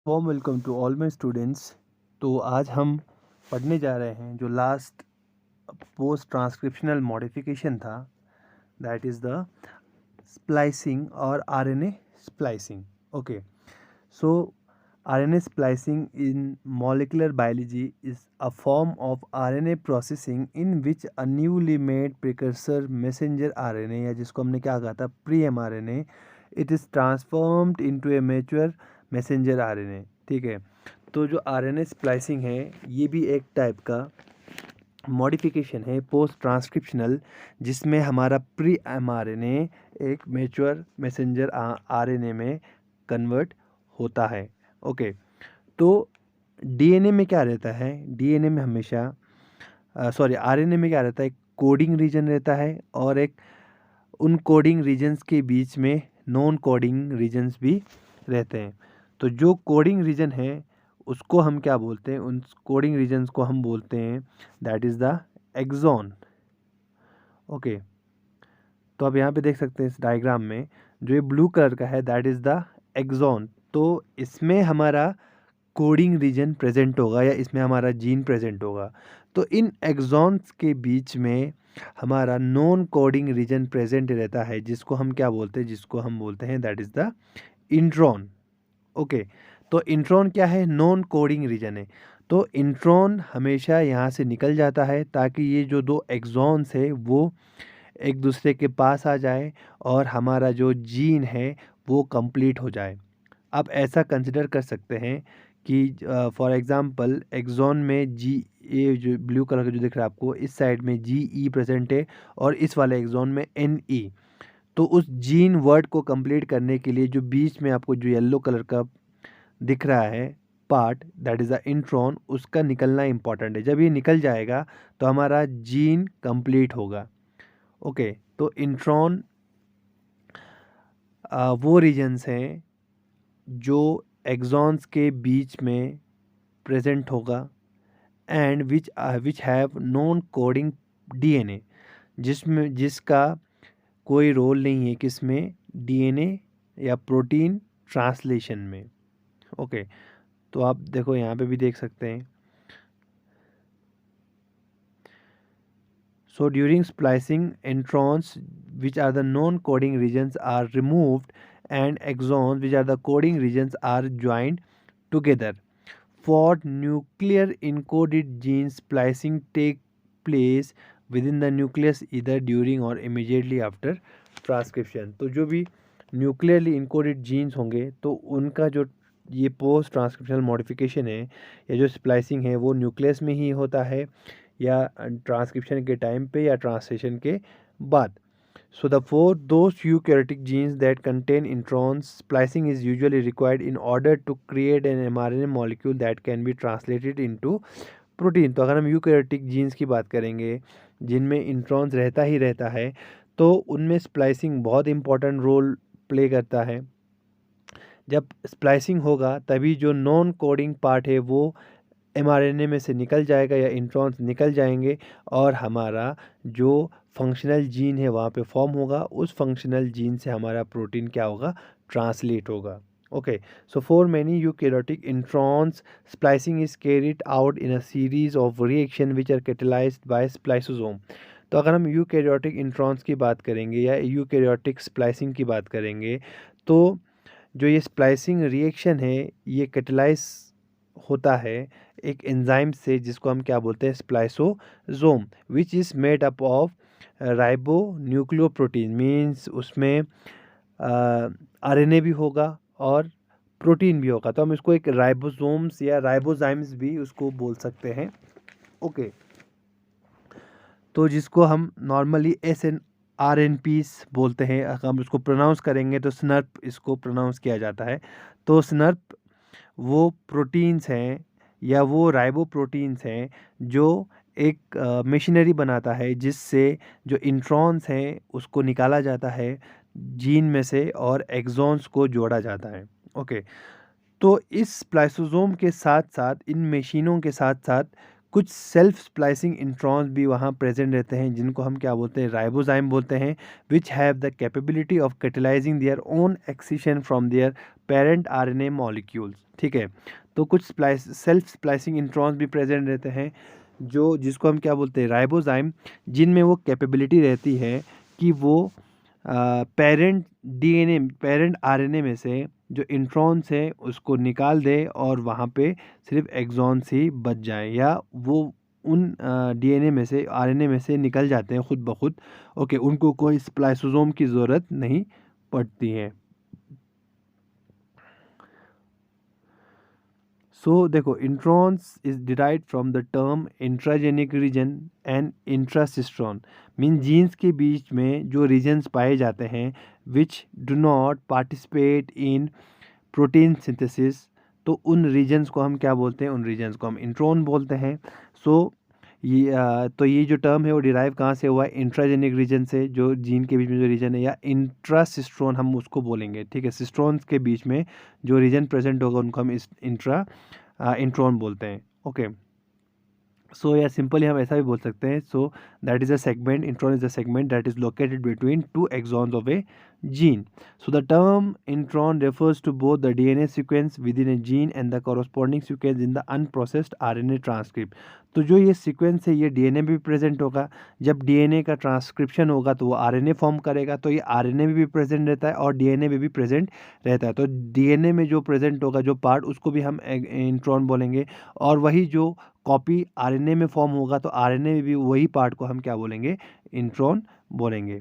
Warm welcome to all my students. तो आज हम पढ़ने जा रहे हैं जो लास्ट पोस्ट ट्रांसक्रिप्शनल मॉडिफिकेशन था, दैट इज़ द स्प्लाइसिंग और RNA splicing. Okay, so RNA splicing in molecular biology is a form of RNA processing in which a newly made precursor messenger RNA, या जिसको हमने क्या कहा था, pre mRNA, it is transformed into a mature messenger RNA। ठीक है, तो जो RNA splicing है ये भी एक टाइप का मॉडिफिकेशन है पोस्ट ट्रांसक्रिप्शनल, जिसमें हमारा प्री mRNA एक मैच्योर मैसेंजर RNA में कन्वर्ट होता है। ओके, तो डीएनए में क्या रहता है, डीएनए में हमेशा आरएनए में क्या रहता है, कोडिंग रीजन रहता है और एक उन कोडिंग रीजन्स के बीच में नॉन कोडिंग रीजन्स भी रहते हैं। तो जो कोडिंग रीजन है उसको हम क्या बोलते हैं, उन कोडिंग रीजन्स को हम बोलते हैं that is the exon. Okay, तो आप यहाँ पे देख सकते हैं इस डायग्राम में जो ये ब्लू कलर का है दैट इज़ द एक्सॉन। तो इसमें हमारा कोडिंग रीजन प्रेजेंट होगा या इसमें हमारा जीन प्रेजेंट होगा। तो इन एक्सॉन्स के बीच में हमारा नॉन कोडिंग रीजन प्रेजेंट रहता है, जिसको हम क्या बोलते हैं, जिसको हम बोलते हैं that is the intron. Okay, तो इंट्रॉन क्या है, नॉन कोडिंग रीजन है। तो इंट्रॉन हमेशा यहाँ से निकल जाता है ताकि ये जो दो एक्सॉन्स है वो एक दूसरे के पास आ जाए और हमारा जो जीन है वो कंप्लीट हो जाए। आप ऐसा कंसिडर कर सकते हैं कि फॉर एग्ज़ाम्पल एक्सॉन में जी, ये जो ब्लू कलर का जो दिख रहा है आपको, इस साइड में जी ई प्रेजेंट है और इस वाले एक्सॉन में एन ई। तो उस जीन वर्ड को कंप्लीट करने के लिए जो बीच में आपको जो येलो कलर का दिख रहा है part, that is the intron, उसका निकलना इम्पॉर्टेंट है। जब ये निकल जाएगा तो हमारा जीन कंप्लीट होगा। ओके, तो इंट्रॉन वो रीजन्स हैं जो एक्सॉन्स के बीच में प्रेजेंट होगा and which have non coding DNA, जिसका कोई रोल नहीं है किसमें, डीएनए या प्रोटीन ट्रांसलेशन में। ओके, तो आप देखो यहाँ पे भी देख सकते हैं। So during splicing, introns, which are the non-coding regions, are removed and exons, which are the coding regions, are joined together. For nuclear encoded genes, splicing take place within the nucleus either during or immediately after transcription। तो जो भी न्यूक्लियरली encoded jeans होंगे तो उनका जो ये post transcriptional modification है या जो स्प्लाइसिंग है वो न्यूक्लियस में ही होता है या ट्रांसक्रिप्शन के टाइम पे या ट्रांसलेशन के बाद। So the for those eukaryotic genes that contain introns, splicing is usually required in order to create an mRNA molecule that can be translated into protein। तो अगर हम यूकैरियोटिक जीन्स की बात करेंगे जिनमें इंट्रॉन्स रहता ही रहता है तो उनमें स्प्लाइसिंग बहुत इंपॉर्टेंट रोल प्ले करता है। जब स्प्लाइसिंग होगा तभी जो नॉन कोडिंग पार्ट है वो mRNA में से निकल जाएगा या इंट्रॉन्स निकल जाएंगे और हमारा जो फंक्शनल जीन है वहाँ पे फॉर्म होगा। उस फंक्शनल जीन से हमारा प्रोटीन क्या होगा, ट्रांसलेट होगा। Okay, so for many eukaryotic introns splicing is carried out in a series of reaction which are catalysed by spliceosome. तो अगर हम यूकैरियोटिक इंट्रॉन्स की बात करेंगे या यूकैरियोटिक स्प्लाइसिंग की बात करेंगे तो जो ये स्प्लाइसिंग रिएक्शन है ये कैटेलाइज होता है एक एंजाइम से जिसको हम क्या बोलते हैं, spliceosome, which is made up of ribonucleoprotein. Means उसमें आरएनए भी होगा और प्रोटीन भी होगा, तो हम इसको एक राइबोसोम्स या राइबोजाइम्स भी उसको बोल सकते हैं। ओके, तो जिसको हम नॉर्मली SNRNPs बोलते हैं। अगर हम इसको प्रोनाउंस करेंगे तो स्नर्प इसको प्रोनाउंस किया जाता है। तो स्नर्प वो प्रोटीन्स हैं या वो राइबो प्रोटीन्स हैं जो एक मशीनरी बनाता है जिससे जो इंट्रॉन्स हैं उसको निकाला जाता है जीन में से और एक्सॉन्स को जोड़ा जाता है। ओके, तो इस स्प्लाइसोसोम के साथ साथ इन मशीनों के साथ साथ कुछ सेल्फ स्प्लाइसिंग इंट्रॉन्स भी वहाँ प्रेजेंट रहते हैं जिनको हम क्या बोलते हैं, राइबोजाइम बोलते हैं, which have the capability of catalysing their own excision from their parent RNA molecules. ठीक है, तो कुछ सेल्फ स्प्लाइसिंग इंट्रॉन्स भी प्रेजेंट रहते हैं जो जिसको हम क्या बोलते हैं, राइबोजाइम, जिनमें वो कैपेबिलिटी रहती है कि वो पेरेंट आरएनए में से जो इंट्रॉन्स है उसको निकाल दे और वहाँ पे सिर्फ एक्सॉन्स ही बच जाए, या वो उन डीएनए में से, आरएनए में से निकल जाते हैं खुद ब खुद। ओके, उनको कोई स्प्लाइसोसोम की ज़रूरत नहीं पड़ती है। सो देखो, introns is derived from the term intragenic region and intracistron, mean genes के बीच में जो रीजन्स पाए जाते हैं which do not participate in protein synthesis, तो उन रीजन्स को हम क्या बोलते हैं, उन रीजन्स को हम इंट्रॉन बोलते हैं। सो ये जो टर्म है वो डिराइव कहाँ से हुआ है, इंट्राजेनिक रीजन से, जो जीन के बीच में जो रीजन है, या इंट्रासिस्ट्रोन हम उसको बोलेंगे। ठीक है, सिस्ट्रॉन्स के बीच में जो रीजन प्रेजेंट होगा उनको हम इंट्रॉन बोलते हैं। ओके, सो या सिंपली हम ऐसा भी बोल सकते हैं, so that is a segment, intron is a segment that is located between two exons of a gene. So the term intron refers to both the DNA sequence within a gene and the corresponding sequence in the unprocessed RNA transcript. तो जो ये sequence है ये DNA में भी present होगा, जब DNA का ट्रांसक्रिप्शन होगा तो वो आरएनए फॉर्म करेगा, तो ये आरएनए में भी प्रेजेंट रहता है और डीएनए में भी प्रेजेंट रहता है। तो डीएनए में जो प्रेजेंट होगा जो पार्ट, उसको भी हम इंट्रॉन बोलेंगे, और वही जो कॉपी आरएनए में फॉर्म होगा तो आरएनए में भी वही पार्ट को हम क्या बोलेंगे, इंट्रॉन बोलेंगे।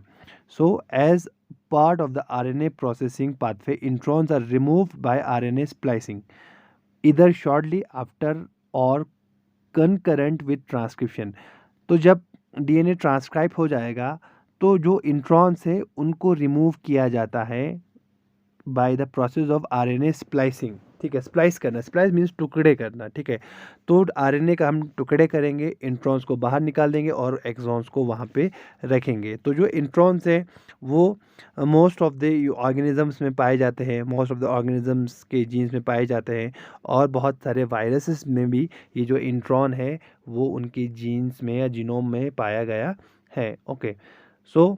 So as part of the RNA processing pathway, introns are removed by RNA splicing, either shortly after or concurrent with transcription. तो जब DNA ट्रांसक्राइब हो जाएगा तो जो इंट्रॉन्स है उनको रिमूव किया जाता है by the process of RNA splicing. ठीक है, स्प्लाइस करना, स्प्लाइस मीन्स टुकड़े करना। ठीक है, तो आरएनए का हम टुकड़े करेंगे, इंट्रॉन्स को बाहर निकाल देंगे और एक्सॉन्स को वहाँ पे रखेंगे। तो जो इंट्रॉन्स है वो मोस्ट ऑफ द ऑर्गेनिजम्स में पाए जाते हैं, मोस्ट ऑफ द ऑर्गेनिजम्स के जीन्स में पाए जाते हैं, और बहुत सारे वायरसेस में भी ये जो इंट्रॉन है वो उनकी जीन्स में या जीनोम में पाया गया है। Okay, so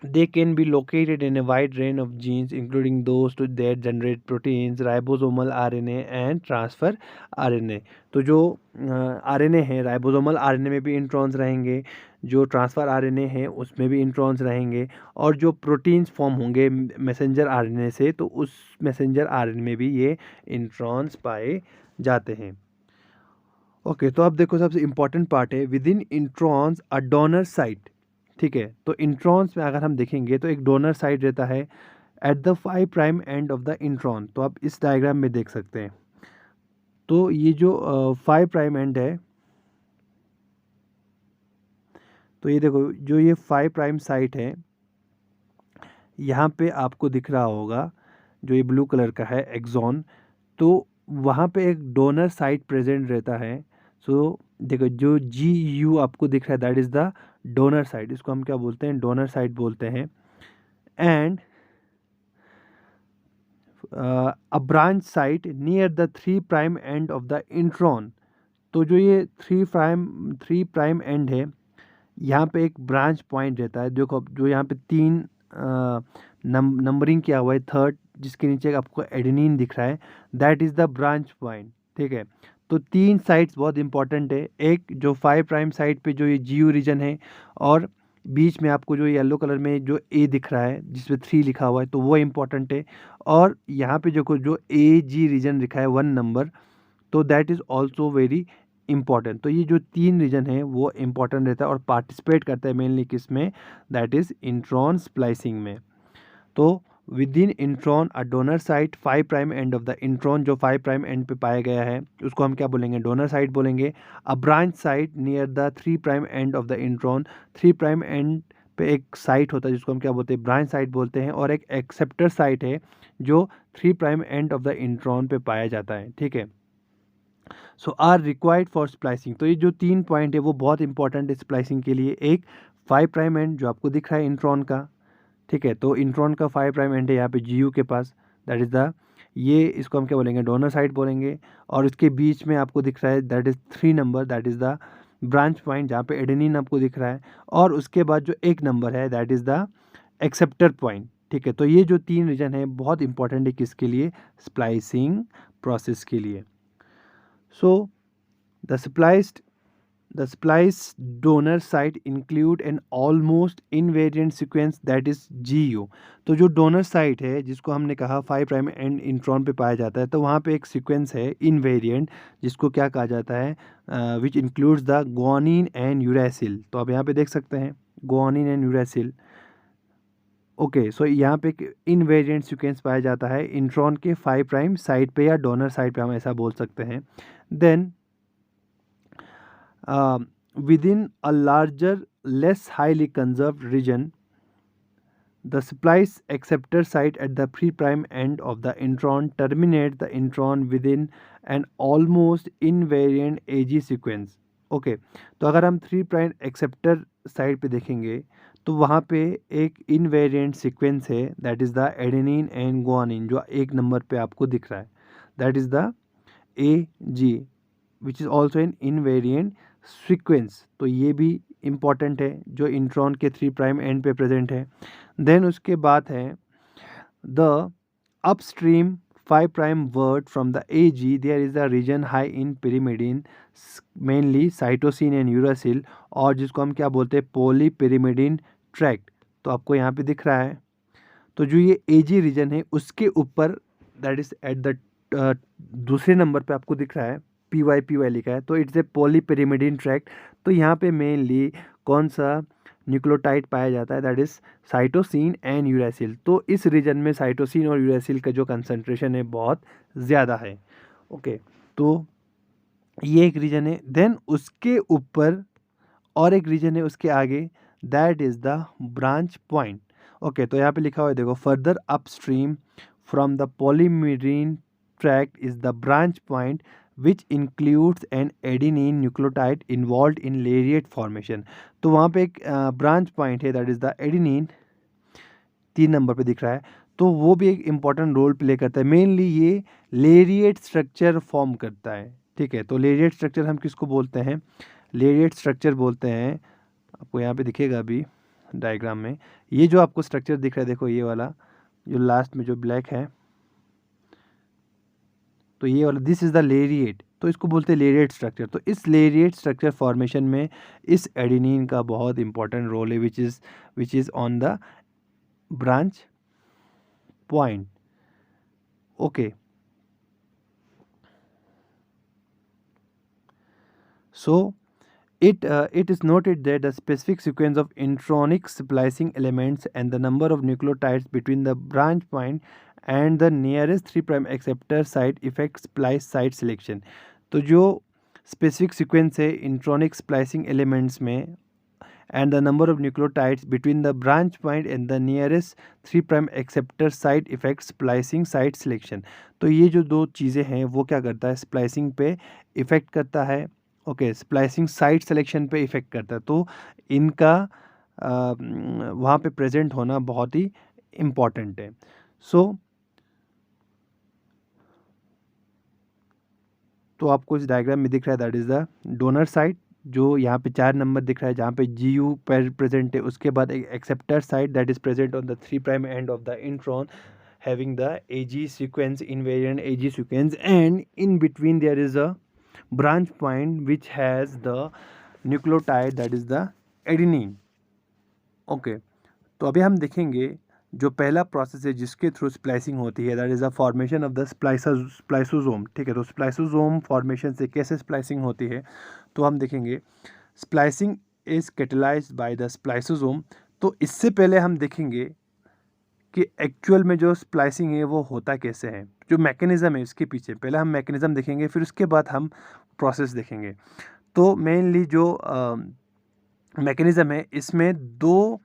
they can be located in a wide range of genes including those that generate proteins, ribosomal RNA and transfer RNA. तो जो RNA है, राइबोसोमल RNA में भी इंट्रॉन्स रहेंगे, जो ट्रांसफ़र RNA है उसमें भी इंट्रॉन्स रहेंगे, और जो प्रोटीन्स फॉर्म होंगे मैसेंजर RNA से तो उस मैसेंजर RNA में भी ये इंट्रॉन्स पाए जाते हैं। ओके, तो अब देखो सबसे इम्पॉर्टेंट पार्ट है, with in introns a donor site. ठीक है, तो इंट्रॉन्स में अगर हम देखेंगे तो एक डोनर साइट रहता है eight the 5 prime end of the intron. तो आप इस डायग्राम में देख सकते हैं, तो ये जो 5 प्राइम एंड है, तो ये देखो जो ये 5 प्राइम साइट है यहाँ पे आपको दिख रहा होगा, जो ये ब्लू कलर का है एक्सॉन, तो वहाँ पे एक डोनर साइट प्रेजेंट रहता है। सो देखो जो GU आपको दिख रहा है that is the donor site, इसको हम क्या बोलते हैं, डोनर साइट बोलते हैं। And a branch site near the 3 prime end of the intron. तो जो ये 3 प्राइम एंड है यहाँ पे एक ब्रांच पॉइंट रहता है, देखो जो यहाँ पे 3 नंबरिंग किया हुआ है, थर्ड जिसके नीचे आपको एडेनिन दिख रहा है, that is the branch point. ठीक है, तो 3 साइट्स बहुत इंपॉर्टेंट है, एक जो 5 प्राइम साइट पे जो ये GU रीजन है, और बीच में आपको जो येलो कलर में जो A दिख रहा है जिसपे 3 लिखा हुआ है तो वो इम्पॉर्टेंट है, और यहाँ पे जो AG रीजन लिखा है 1 नंबर, तो that is also very important. तो ये जो 3 रीजन है वो इम्पॉर्टेंट रहता है और पार्टिसिपेट करता है मेनली किस में, दैट इज़ इंट्रॉन स्प्लाइसिंग में। तो with in intron a donor site 5 prime end of the intron, जो 5 प्राइम एंड पे पाया गया है उसको हम क्या बोलेंगे, डोनर साइट बोलेंगे। A branch site near the 3 prime end of the intron, 3 prime end पे एक साइट होता है जिसको हम क्या बोलते हैं, ब्रांच साइट बोलते हैं, और एक एक्सेप्टर साइट है जो 3 prime end of the intron पे पाया जाता है। ठीक है, सो आर रिक्वायर्ड फॉर स्प्लाइसिंग। तो ये जो 3 पॉइंट है वो बहुत इंपॉर्टेंट है स्प्लाइसिंग के लिए। एक 5 प्राइम एंड जो आपको दिख रहा है इंट्रॉन का, ठीक है, तो इंट्रॉन का 5 प्राइम एंड है यहाँ पे GU के पास, दैट इज़ द ये इसको हम क्या बोलेंगे, डोनर साइट बोलेंगे। और इसके बीच में आपको दिख रहा है that is 3 number, that is the branch point जहाँ पे एडेनिन आपको दिख रहा है। और उसके बाद जो 1 नंबर है that is the acceptor point. ठीक है, तो ये जो 3 रीजन है बहुत इंपॉर्टेंट है किसके लिए, स्प्लाइसिंग प्रोसेस के लिए। So the spliced donor site include an almost invariant sequence that is GU। तो जो डोनर साइट है जिसको हमने कहा 5 प्राइम एंड इंट्रॉन पे पाया जाता है, तो वहाँ पे एक सीक्वेंस है इनवेरिएंट जिसको क्या कहा जाता है, which includes the guanine and uracil. तो आप यहाँ पे देख सकते हैं गुआनिन एंड यूरेसिल। ओके, सो यहाँ पे एक इनवेरिएंट सीक्वेंस पाया जाता है इंट्रॉन के 5 प्राइम साइड पे या डोनर साइड पे, हम ऐसा बोल सकते हैं। Then within a larger, less highly conserved region, the splice acceptor site at the 3 prime end of the intron terminates the intron within an almost invariant AG sequence। Okay, तो अगर हम 3 prime acceptor side पे देखेंगे तो वहाँ पे एक invariant sequence है that is the adenine and guanine जो 1 नंबर पे आपको दिख रहा है, that is the AG which is also an invariant sequence. तो ये भी इम्पॉर्टेंट है जो इंट्रॉन के 3 प्राइम एंड पे प्रेजेंट है। देन उसके बाद है the upstream 5 prime word from the AG there is a region high in pyrimidine mainly cytosine and uracil, और जिसको हम क्या बोलते हैं पॉलीपिरिमिडिन ट्रैक्ट। तो आपको यहाँ पे दिख रहा है, तो जो ये AG रीजन है उसके ऊपर दैट इज एट द दूसरे नंबर पे आपको दिख रहा है PY लिखा है, तो इट्स ए पॉलीपिरिमिडिन ट्रैक्ट। तो यहाँ पे मेनली कौन सा न्यूक्लियोटाइड पाया जाता है, that is cytosine and uracil. तो इस रीजन में साइटोसिन और यूरेसिल का जो कंसंट्रेशन है बहुत ज़्यादा है। ओके, तो ये एक रीजन है। देन उसके ऊपर और एक रीजन है उसके आगे, that is the branch point. Okay, तो यहाँ पे लिखा हुआ है देखो, further upstream from the polymerine tract is the branch point which includes an adenine nucleotide involve in lariat formation. तो वहाँ पे एक ब्रांच पॉइंट है दैट इज़ द एडेनिन, 3 नंबर पे दिख रहा है। तो वो भी एक इम्पॉर्टेंट रोल प्ले करता है, मेनली ये लेरिएट स्ट्रक्चर फॉर्म करता है। ठीक है, तो लेरिएट स्ट्रक्चर हम किसको बोलते हैं, लेरिएट स्ट्रक्चर बोलते हैं, आपको यहाँ पे दिखेगा अभी डायग्राम में, ये जो आपको स्ट्रक्चर दिख रहा है देखो, ये वाला जो लास्ट में जो ब्लैक है, तो ये वाला दिस इज़ द लेरिएट, तो इसको बोलते हैं लेरिएट स्ट्रक्चर। तो इस लेरिएट स्ट्रक्चर फॉर्मेशन में इस एडेनिन का बहुत इंपॉर्टेंट रोल है which is on the branch point. Okay, so it is noted that the specific sequence of intronic splicing elements and the number of nucleotides between the branch point and the nearest 3 prime acceptor site affects splice site selection। तो जो specific sequence है intronic splicing elements में and the number of nucleotides between the branch point and the nearest 3 prime acceptor site affects splicing site selection। तो ये जो दो चीज़ें हैं वो क्या करता है, स्प्लाइसिंग पे इफ़ेक्ट करता है। ओके, स्प्लाइसिंग साइट सिलेक्शन पे इफ़ेक्ट करता है। तो इनका वहाँ पे प्रेजेंट होना बहुत ही इम्पॉर्टेंट है। सो तो आपको इस डायग्राम में दिख रहा है that is the donor site जो यहाँ पे 4 नंबर दिख रहा है जहाँ पे GU पर प्रेजेंट है। उसके बाद एक acceptor site that is present on the 3 prime end of the intron having the AG sequence, invariant AG sequence, and in between there is a branch point which has the nucleotide that is the adenine। Okay, तो अभी हम देखेंगे जो पहला process है जिसके through splicing होती है that is the formation of the spliceosome. ठीक है, तो स्प्लाइसोसोम फॉर्मेशन से कैसे स्प्लाइसिंग होती है तो हम देखेंगे splicing is catalysed by the spliceosome. तो इससे पहले हम देखेंगे कि एक्चुअल में जो स्प्लाइसिंग है वो होता कैसे है, जो मैकेनिज़्म है इसके पीछे। पहले हम मैकेनिज़्म देखेंगे फिर उसके बाद हम प्रोसेस देखेंगे। तो मेनली जो मैकेनिज़्म है इसमें 2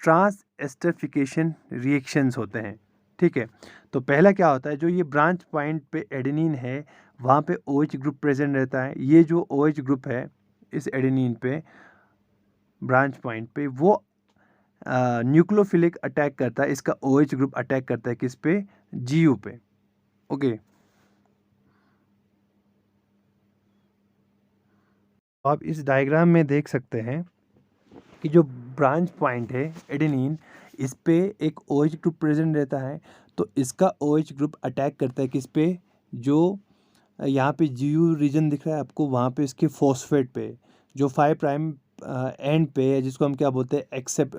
ट्रांस एस्टरिफिकेशन रिएक्शंस होते हैं। ठीक है, तो पहला क्या होता है, जो ये ब्रांच पॉइंट पे एडेनिन है वहाँ पे OH ग्रुप प्रेजेंट रहता है। ये जो OH ग्रुप है इस एडेनिन पे ब्रांच पॉइंट पे वो न्यूक्लियोफिलिक अटैक करता है, इसका OH ग्रुप अटैक करता है किस पे, GU पे। ओके, आप इस डायग्राम में देख सकते हैं कि जो ब्रांच पॉइंट है एडेनिन, इस पे एक OH ग्रुप प्रेजेंट रहता है, तो इसका OH ग्रुप अटैक करता है किस पे, जो यहाँ पे GU रीजन दिख रहा है आपको, वहाँ पे इसके फॉस्फेट पे जो 5 प्राइम एंड पे है, जिसको हम क्या बोलते हैं एक्सेप्ट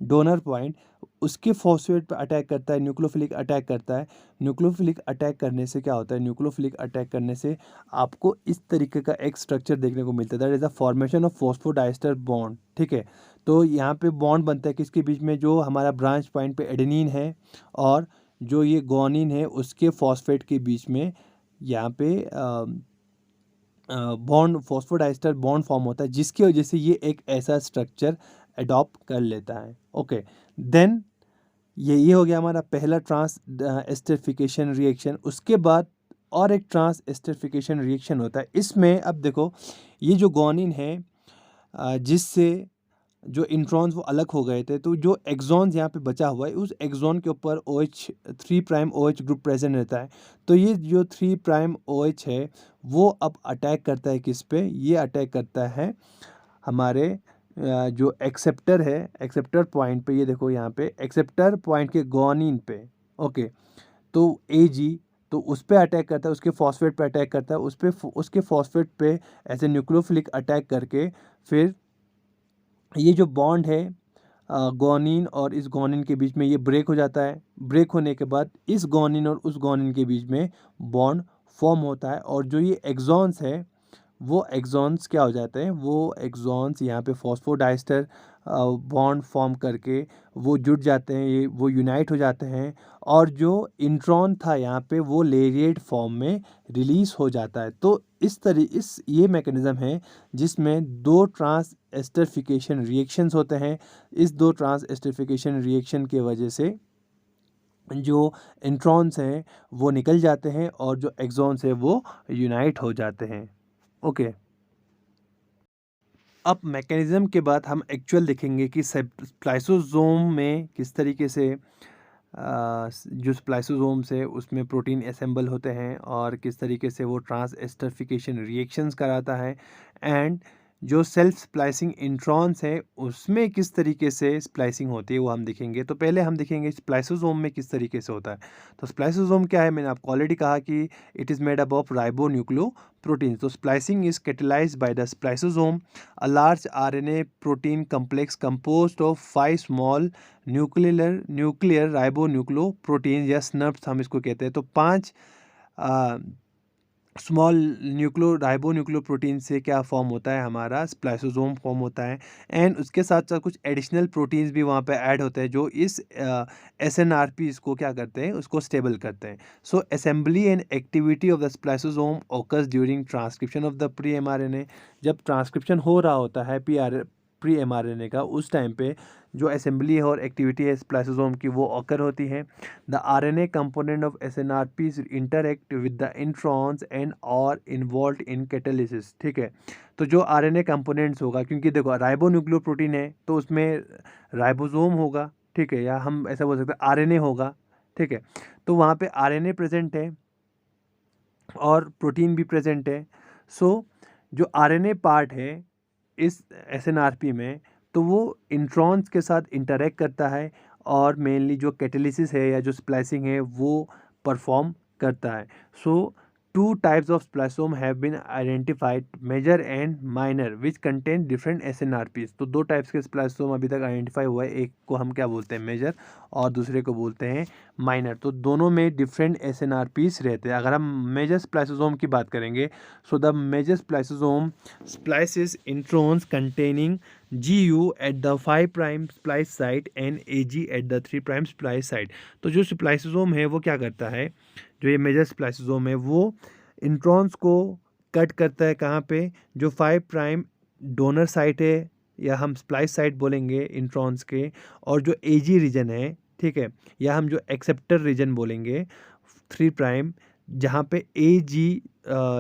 डोनर पॉइंट, उसके फॉस्फेट पे अटैक करता है, न्यूक्लियोफिलिक अटैक करता है। न्यूक्लियोफिलिक अटैक करने से क्या होता है, न्यूक्लियोफिलिक अटैक करने से आपको इस तरीके का एक स्ट्रक्चर देखने को मिलता है, that is the formation of phosphodiester bond. ठीक है, तो यहाँ पे बॉन्ड बनता है किसके बीच में, जो हमारा ब्रांच पॉइंट पे एडेनिन है और जो ये गुआनिन है उसके फॉस्फेट के बीच में यहाँ पे बॉन्ड, फॉस्फोडाइस्टर बॉन्ड फॉर्म होता है, जिसकी वजह से ये एक ऐसा स्ट्रक्चर अडॉप्ट कर लेता है। ओके, देन ये हो गया हमारा पहला ट्रांस एस्टरिफिकेशन रिएक्शन। उसके बाद और एक ट्रांस एस्टरिफिकेशन रिएक्शन होता है। इसमें अब देखो, ये जो गुआनिन है जिससे जो इंट्रॉन्स वो अलग हो गए थे, तो जो एक्सॉन्स यहाँ पे बचा हुआ है, उस एक्सॉन के ऊपर OH 3 prime OH group present रहता है। तो ये जो 3 प्राइम OH है वो अब अटैक करता है किस पे, ये अटैक करता है हमारे जो एक्सेप्टर है, एक्सेप्टर पॉइंट पे। ये देखो यहाँ पे एक्सेप्टर पॉइंट के गुआनिन पे। ओके, तो AG, तो उस पे अटैक करता है, उसके फॉस्फेट पे अटैक करता है, उस पे उसके फॉस्फेट पे ऐसे न्यूक्लियोफिलिक अटैक करके फिर ये जो बॉन्ड है गुआनिन और इस गुआनिन के बीच में ये ब्रेक हो जाता है। ब्रेक होने के बाद इस गुआनिन और उस गुआनिन के बीच में बॉन्ड फॉर्म होता है, और जो ये एक्सॉन्स है वो एक्सॉन्स क्या हो जाते हैं, वो एक्सॉन्स यहाँ पे फॉस्फोडाइस्टर बॉन्ड फॉर्म करके वो जुड़ जाते हैं, ये वो यूनाइट हो जाते हैं, और जो इंट्रॉन था यहाँ पे वो लेरिएट फॉर्म में रिलीज हो जाता है। तो इस ये मैकेनिज्म है जिसमें दो ट्रांस एस्टरिफिकेशन रिएक्शंस होते हैं। इस दो ट्रांस एस्टरिफिकेशन रिएक्शन के वजह से जो इंट्रॉन्स हैं वो निकल जाते हैं और जो एक्सॉन्स है वो यूनाइट हो जाते हैं। ओके, अब मैकेनिज्म के बाद हम एक्चुअल देखेंगे कि स्प्लाइसोसोम में किस तरीके से जो स्प्लाइसोसोम्स है उसमें प्रोटीन असेंबल होते हैं और किस तरीके से वो ट्रांस एस्टरिफिकेशन रिएक्शंस कराता है, एंड जो सेल्फ स्प्लाइसिंग इंट्रॉन्स है उसमें किस तरीके से स्प्लाइसिंग होती है वो हम देखेंगे। तो पहले हम देखेंगे स्प्लाइसोसोम में किस तरीके से होता है। तो स्प्लाइसोसोम क्या है, मैंने आपको ऑलरेडी कहा कि it is made up of ribonucleoprotein. तो splicing is catalysed by the spliceosome, a large RNA protein complex composed of 5 small nuclear ribonucleoproteins या SNPs हम इसको कहते हैं। तो 5 स्मॉल राइबोन्यूक्लियोप्रोटीन से क्या फॉर्म होता है, हमारा स्प्लाइसोसोम फॉर्म होता है। एंड उसके साथ साथ कुछ एडिशनल प्रोटीन्स भी वहाँ पे ऐड होते हैं जो इस SNRPs को क्या करते हैं, उसको स्टेबल करते हैं। So assembly and activity of the spliceosome occurs during transcription of the pre mRNA। जब ट्रांसक्रिप्शन हो रहा होता है प्री mRNA का, उस टाइम पे जो असेंबली है और एक्टिविटी है स्प्लाइसोसोम की वो ऑकर होती है। The RNA component of SNRPs interact with the introns and are involved in catalysis। ठीक है, तो जो RNA कंपोनेंट्स होगा, क्योंकि देखो राइबोन्यूक्लियोप्रोटीन है तो उसमें राइबोसोम होगा, ठीक है, या हम ऐसा बोल सकते हैं RNA होगा। ठीक है, तो वहाँ पे RNA प्रेजेंट है और प्रोटीन भी प्रेजेंट है। सो जो RNA पार्ट है इस SNRP में, तो वो इंट्रॉन्स के साथ इंटरेक्ट करता है और मेनली जो कैटेलिसिस है या जो स्प्लाइसिंग है वो परफॉर्म करता है। So two types of spliceosome have been identified, major and minor, which contain different SNRPs। तो दो टाइप्स के स्प्लाइसोम अभी तक आइडेंटिफाई हुआ है, एक को हम क्या बोलते हैं मेजर और दूसरे को बोलते हैं माइनर। तो दोनों में डिफरेंट SNRPs रहते हैं। अगर हम मेजर स्प्लाइसोसोम की बात करेंगे, so the major spliceosome splices introns containing GU at the 5 prime splice site and AG at the 3 prime splice site। तो जो स्प्लाइसोसोम है वो क्या करता है, जो ये मेजर स्प्लाइसोसोम है वो इंट्रॉन्स को कट करता है कहाँ पे, जो 5 प्राइम डोनर साइट है या हम स्प्लाइस साइट बोलेंगे इंट्रॉन्स के, और जो AG रीजन है, ठीक है, या हम जो एक्सेप्टर रीजन बोलेंगे 3 प्राइम, जहाँ पे AG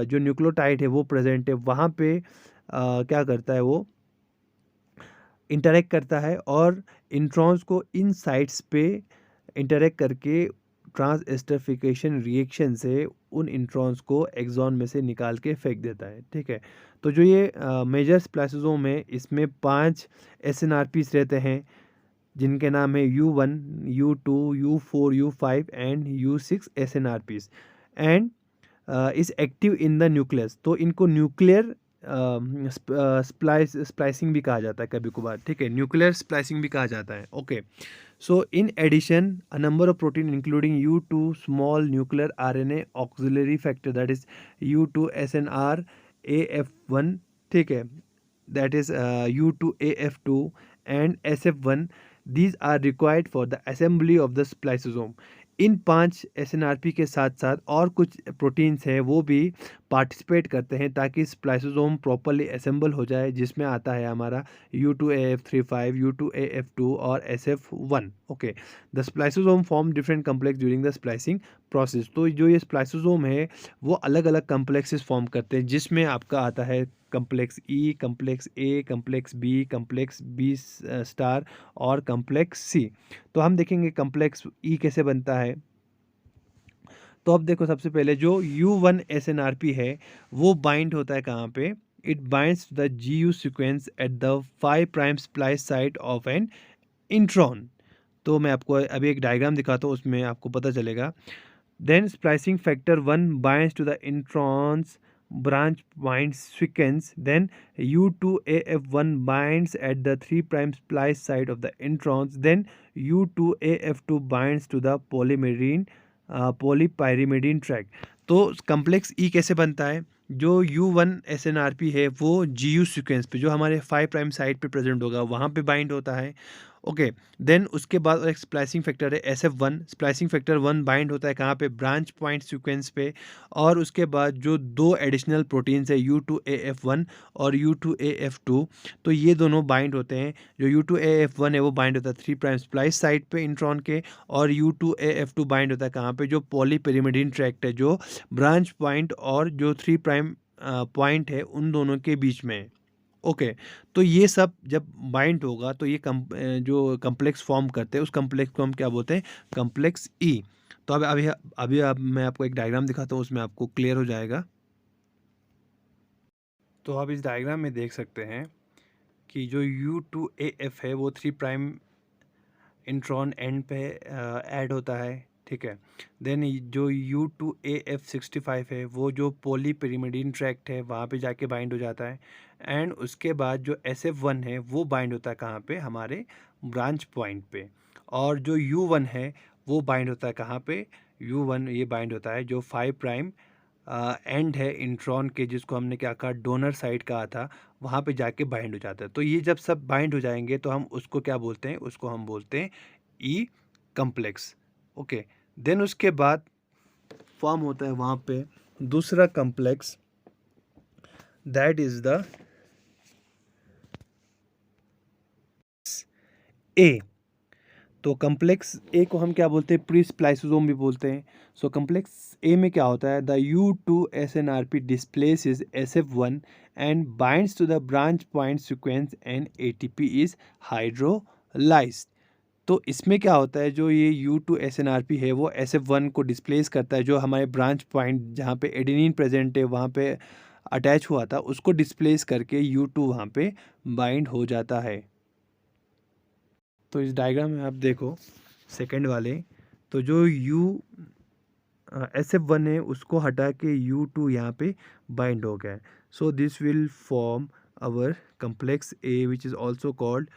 जो न्यूक्लियोटाइड है वो प्रेजेंट है, वहाँ पे क्या करता है वो इंटरेक्ट करता है और इंट्रॉन्स को इन साइट्स पे इंटरेक्ट करके ट्रांसएस्टरिफिकेशन रिएक्शन से उन इंट्रॉन्स को एक्सॉन में से निकाल के फेंक देता है, ठीक है। तो जो ये मेजर स्प्लाइसोसोम है, इसमें 5 SNRPs रहते हैं जिनके नाम है U1, U2, U4, U5 and U6 SNRPs and is active in the nucleus. तो इनको न्यूक्लियर स्प्लाइसिंग भी कहा जाता है कभी कभार, ठीक है, न्यूक्लियर स्प्लाइसिंग भी कहा जाता है, okay. So in addition, a number of protein including U2 small nuclear RNA auxiliary factor, that is U2 SNR AF1, ठीक है, that is U2 AF2 and SF1, these are required for the assembly of the spliceosome। In 5 SNRP के साथ साथ और कुछ proteins हैं वो भी पार्टिसिपेट करते हैं ताकि स्प्लाइसोसोम प्रॉपरली असेंबल हो जाए, जिसमें आता है हमारा U2AF35, U2AF2 और SF1, okay. The spliceosome form different complex during the splicing process. तो जो ये स्प्लाइसोसोम है वो अलग अलग कम्प्लेक्सेस फॉर्म करते हैं, जिसमें आपका आता है कम्प्लेक्स ई, कम्प्लेक्स ए, कम्प्लेक्स बी स्टार और कम्प्लेक्स सी। तो हम देखेंगे कम्प्लेक्स ई कैसे बनता है। तो अब देखो, सबसे पहले जो U1 SNRP है वो बाइंड होता है कहाँ पे, it binds to the GU sequence at the 5 prime splice site of an intron. तो मैं आपको अभी एक डायग्राम दिखाता हूँ, उसमें आपको पता चलेगा। Then splicing factor 1 binds to the introns branch binds sequence, then U2AF1 binds at the 3 prime splice site of the introns, then U2AF2 binds to the polypyrimidine track। तो कम्प्लेक्स ई कैसे बनता है, जो U1 SNRP है वो GU sequence पे, जो हमारे 5 प्राइम साइट पे प्रेजेंट होगा, वहाँ पे बाइंड होता है, ओके। देन उसके बाद एक स्प्लाइसिंग फैक्टर है SF1, स्प्लाइसिंग फैक्टर 1 बाइंड होता है कहाँ पे, ब्रांच पॉइंट सीक्वेंस पे। और उसके बाद जो 2 एडिशनल प्रोटीन्स है U2AF1 और U2AF2, तो ये दोनों बाइंड होते हैं। जो U2AF1 है वो बाइंड होता है 3 प्राइम स्प्लाइस साइट पे इंट्रॉन के, और U2AF2 बाइंड होता है कहाँ पे, जो पॉलीपिरिमिडीन ट्रैक्ट है, जो ब्रांच पॉइंट और जो 3 प्राइम पॉइंट है उन दोनों के बीच में, ओके। तो ये सब जब बाइंड होगा तो ये जो कम्प्लेक्स फॉर्म करते हैं उस कम्प्लेक्स को हम क्या बोलते हैं, कम्प्लेक्स ई। तो अब अभी अब मैं आपको एक डायग्राम दिखाता हूँ, उसमें आपको क्लियर हो जाएगा। तो आप इस डायग्राम में देख सकते हैं कि जो U2AF है वो 3 प्राइम इंट्रॉन एंड पे ऐड होता है, ठीक है। देन जो U2AF65 है वो जो पॉलीपिरिमिडीन ट्रैक्ट है वहाँ पे जाके बाइंड हो जाता है, एंड उसके बाद जो SF1 है वो बाइंड होता है कहाँ पे, हमारे ब्रांच पॉइंट पे। और जो U1 है वो बाइंड होता है कहाँ पे, U1 ये बाइंड होता है जो 5 प्राइम एंड है इंट्रॉन के, जिसको हमने क्या कहा, डोनर साइड कहा था, वहाँ पे जाके बाइंड हो जाता है। तो ये जब सब बाइंड हो जाएंगे तो हम उसको क्या बोलते हैं, उसको हम बोलते हैं ई कम्प्लेक्स, ओके। देन उसके बाद फॉर्म होता है वहाँ पे दूसरा कम्प्लेक्स, दैट इज द ए। तो कम्प्लेक्स ए को हम क्या बोलते हैं, प्री स्प्लाइसोसोम भी बोलते हैं। सो कम्प्लेक्स ए में क्या होता है, the U2 SNRP displaces SF1 and binds to the branch point sequence and ATP is hydrolyzed। तो इसमें क्या होता है, जो ये U2 SNRP है वो SF1 को डिस्प्लेस करता है, जो हमारे ब्रांच पॉइंट जहाँ पे एडेनिन प्रेजेंट है वहाँ पे अटैच हुआ था, उसको डिस्प्लेस करके U2 वहाँ पे बाइंड हो जाता है। तो इस डायग्राम में आप देखो सेकंड वाले, तो जो SF1 है उसको हटा के U2 यहाँ पे बाइंड हो गया है। So this will form our complex A which is also called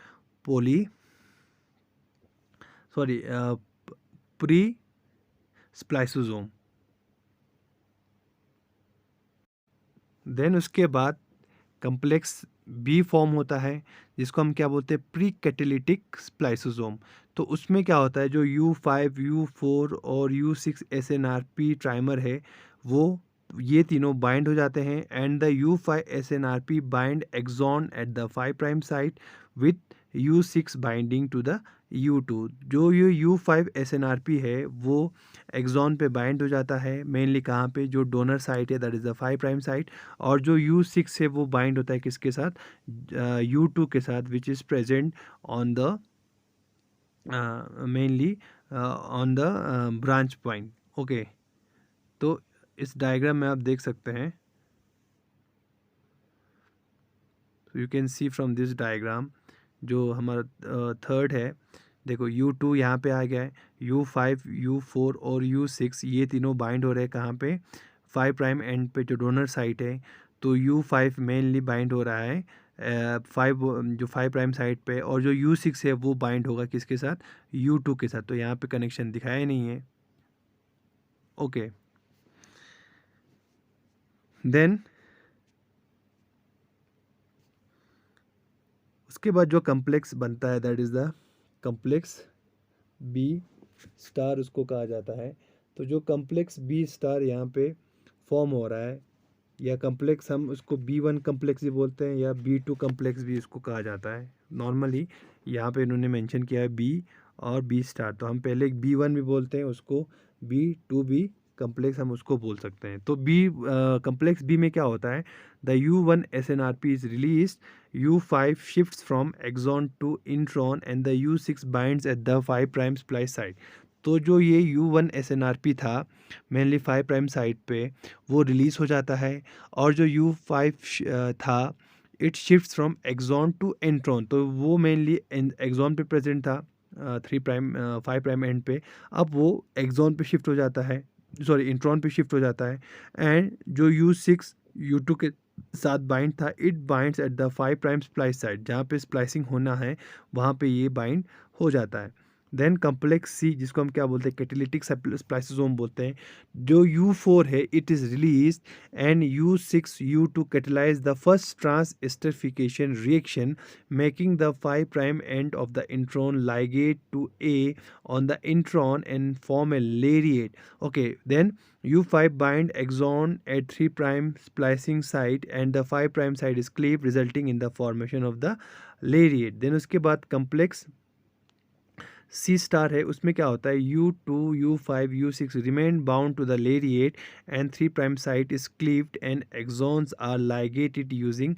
pre spliceosome. Then उसके बाद कम्प्लेक्स बी फॉर्म होता है, जिसको हम क्या बोलते हैं, प्री कैटेलिटिक स्प्लाइसोसोम। तो उसमें क्या होता है, जो U5, U4 और U6 SNRP ट्राइमर है वो ये तीनों बाइंड हो जाते हैं, and the U5 SNRP bind exon at the 5 prime site with U6 binding to the U2। जो ये U5 SNRP है वो एक्सॉन पे बाइंड हो जाता है, मेनली कहाँ पे, जो डोनर साइट है that is the 5 prime site. और जो U6 है वो बाइंड होता है किसके साथ, U2 के साथ, which is present on the mainly on the branch point. Okay, तो इस डायग्राम में आप देख सकते हैं, you can see from this diagram, जो हमारा थर्ड है, देखो U2 यहाँ पे आ गया है, U5, U4 और U6 ये तीनों बाइंड हो रहे हैं कहाँ पे, 5 प्राइम एंड पे जो डोनर साइट है। तो U5 मेनली बाइंड हो रहा है 5 जो 5 प्राइम साइट पे, और जो U6 है वो बाइंड होगा किसके साथ, U2 के साथ। तो यहाँ पे कनेक्शन दिखाया नहीं है। ओके, देन उसके बाद जो कम्प्लेक्स बनता है that is the complex B star उसको कहा जाता है। तो जो कम्प्लेक्स बी स्टार यहाँ पे फॉर्म हो रहा है, या कम्प्लेक्स हम उसको B1 कम्प्लेक्स भी बोलते हैं, या B2 कम्प्लेक्स भी उसको कहा जाता है। नॉर्मली यहाँ पे इन्होंने मेंशन किया है B और B स्टार, तो हम पहले B1 भी बोलते हैं उसको, B2 भी कम्प्लेक्स हम उसको बोल सकते हैं। तो B कम्प्लेक्स B में क्या होता है, the U1 SNRP is release, U5 shifts from exon to intron and the U6 binds at the 5 prime splice site. तो जो ये U1 SNRP था मेनली 5 प्राइम साइट पे, वो रिलीज़ हो जाता है, और जो U5 था it shifts from exon to intron, तो वो मेनली एक्सॉन पे प्रेजेंट था 5 प्राइम एंड पे, अब वो एक्सॉन पे शिफ्ट हो जाता है, सॉरी इंट्रॉन पे शिफ्ट हो जाता है। एंड जो U6 U2 के साथ बाइंड था, it binds at the 5 prime splice site, जहाँ पे स्प्लाइसिंग होना है वहाँ पे ये बाइंड हो जाता है। देन कम्प्लेक्स सी जिसको हम क्या बोलते हैं, कैटेलिटिक स्प्लाइसोसोम बोलते हैं, जो U4 है it is release and U6 U2 catalyze the first trans esterification reaction, making the 5 prime end of the intron ligate to A on the intron and form a lariat. Okay, then U5 bind exon at 3 prime splicing site and the 5 prime site is cleaved, resulting in the formation of the lariat. Then उसके बाद complex सी star है, उसमें क्या होता है, U2 U5 U6 remain bound to the lariat and 3 prime site is cleaved and exons are ligated using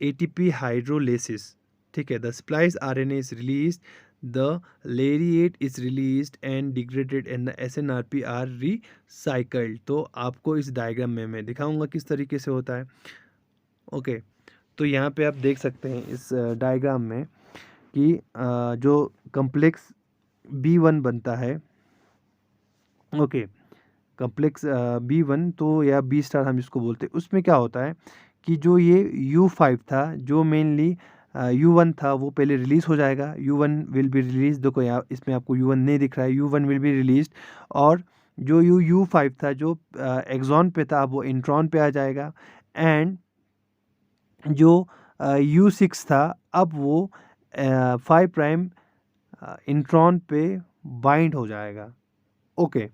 ATP hydrolysis. ठीक है, the splice RNA is release, the lariat is released and degraded and the SNRP are recycled. तो आपको इस diagram में मैं दिखाऊंगा किस तरीके से होता है। ओके, तो यहाँ पे आप देख सकते हैं इस डायग्राम में कि जो कम्प्लेक्स B1 बनता है, ओके, कम्प्लेक्स B1 तो या B स्टार हम इसको बोलते हैं, उसमें क्या होता है कि जो ये U5 था जो मेनली U1 था वो पहले रिलीज़ हो जाएगा, U1 विल बी रिलीज, देखो यहाँ इसमें आपको U1 नहीं दिख रहा है, U1 विल बी रिलीज, और जो U5 था जो एक्सॉन पे था वो इंट्रॉन पे आ जाएगा, एंड जो U6 था अब वो 5 प्राइम इंट्रॉन पे बाइंड हो जाएगा। ओके,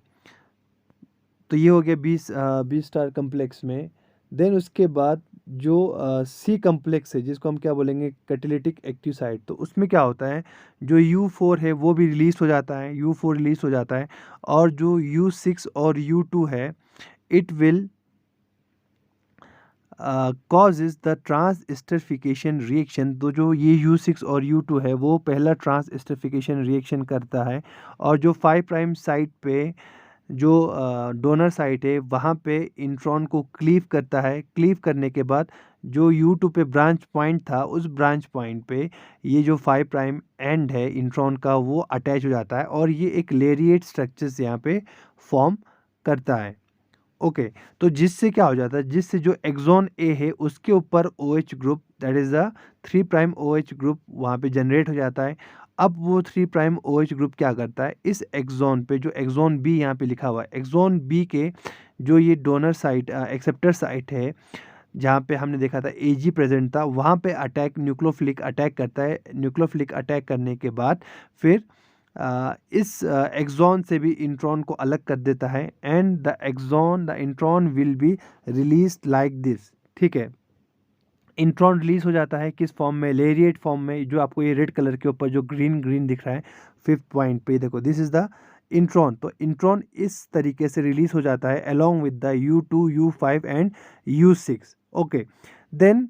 तो ये हो गया बी स्टार कम्प्लेक्स में। देन उसके बाद जो सी कम्प्लेक्स है जिसको हम क्या बोलेंगे, कैटेलिटिक एक्टिव साइट, तो उसमें क्या होता है, जो U4 है वो भी रिलीज हो जाता है, U4 रिलीज हो जाता है, और जो U6 और U2 है it will causes the trans esterification reaction. तो जो ये U6 और U2 है वो पहला ट्रांस एस्टरिफिकेशन रिएक्शन करता है, और जो 5 प्राइम साइट पे जो डोनर साइट है वहाँ पे इंट्रॉन को क्लीव करता है, क्लीव करने के बाद जो U2 पे ब्रांच पॉइंट था उस ब्रांच पॉइंट पे ये जो 5 प्राइम एंड है इंट्रॉन का वो अटैच हो जाता है, और ये एक लेरिएट स्ट्रक्चर्स यहाँ पे फॉर्म करता है। ओके, तो जिससे क्या हो जाता है, जिससे जो एक्सॉन ए है उसके ऊपर OH group that is the 3 prime OH group वहाँ पे जनरेट हो जाता है। अब वो 3 प्राइम OH ग्रुप क्या करता है, इस एक्सॉन पे जो एक्सॉन बी यहाँ पे लिखा हुआ है, एक्सॉन बी के जो ये डोनर साइट एक्सेप्टर साइट है जहाँ पे हमने देखा था AG प्रेजेंट था, वहाँ पे अटैक न्यूक्लियोफिलिक अटैक करता है। न्यूक्लियोफिलिक अटैक करने के बाद फिर इस एक्सॉन से भी इंट्रॉन को अलग कर देता है, and the intron will be release like this. ठीक है, इंट्रॉन रिलीज हो जाता है किस फॉर्म में, लेरिएट फॉर्म में, जो आपको ये रेड कलर के ऊपर जो ग्रीन ग्रीन दिख रहा है 5th पॉइंट पे, देखो दिस इज द इंट्रॉन। तो इंट्रॉन इस तरीके से रिलीज हो जाता है along with the U2 U5 and U6। Okay, then